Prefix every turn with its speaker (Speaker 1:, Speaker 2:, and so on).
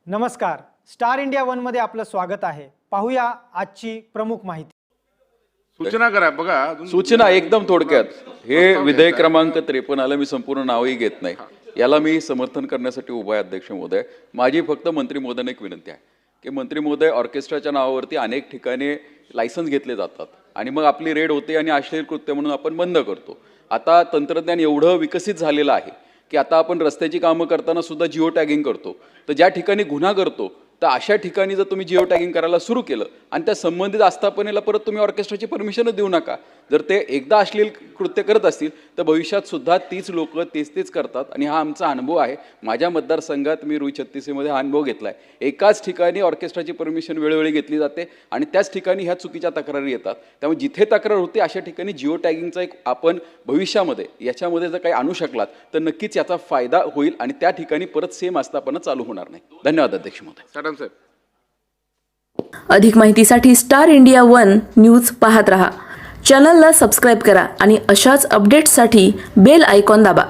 Speaker 1: नमस्कार, star India one मध्ये आपलं स्वागत आहे। पाहूया आजची प्रमुख माहिती।
Speaker 2: सूचना करा बघा
Speaker 3: सूचना एकदम थोडक्यात। हे विधेयक क्रमांक 53 आलं, मी संपूर्ण नावही घेत नाही, याला मी समर्थन करण्यासाठी उभा आहे अध्यक्ष महोदय। माझी फक्त मंत्री महोदयांना एक विनंती आहे की मंत्री महोदय, ऑर्केस्ट्राच्या नावावरती अनेक ठिकाणी लायसन्स घेतले जातात आणि मग आपली रेड होते आणि अश्लील कृत्य म्हणून आपण बंद करतो। आता तंत्रज्ञान एवढं विकसित झालेलं आहे की आता आपण रस्त्याची कामं करताना सुद्धा जिओ टॅगिंग करतो। तर ज्या ठिकाणी गुन्हा करतो तर अशा ठिकाणी जर तुम्ही जिओ टॅगिंग करायला सुरू केलं आणि त्या संबंधित आस्थापनेला परत तुम्ही ऑर्केस्ट्राची परमिशन देऊ नका। जर ते एकदा अश्लील कृत्य करत असतील तर भविष्यात सुद्धा तीच लोक तेच करतात आणि हा आमचा अनुभव आहे। माझ्या मतदारसंघात मी रुई 36 मध्ये हा अनुभव घेतला आहे। एकाच ठिकाणी ऑर्केस्ट्राची परमिशन वेळोवेळी घेतली जाते आणि त्याच ठिकाणी ह्या चुकीच्या तक्रारी येतात। त्यामुळे जिथे तक्रार होते अशा ठिकाणी जिओ टॅगिंगचा एक आपण भविष्यामध्ये याच्यामध्ये जर काही आणू शकलात तर नक्कीच याचा फायदा होईल आणि त्या ठिकाणी परत सेम आस्थापना चालू होणार नाही। धन्यवाद अध्यक्ष महोदय।
Speaker 4: अधिक माहितीसाठी स्टार इंडिया वन न्यूज पाहत रहा। चॅनलला सबस्क्राइब करा आणि अशाच अपडेट्ससाठी बेल आयकॉन दाबा।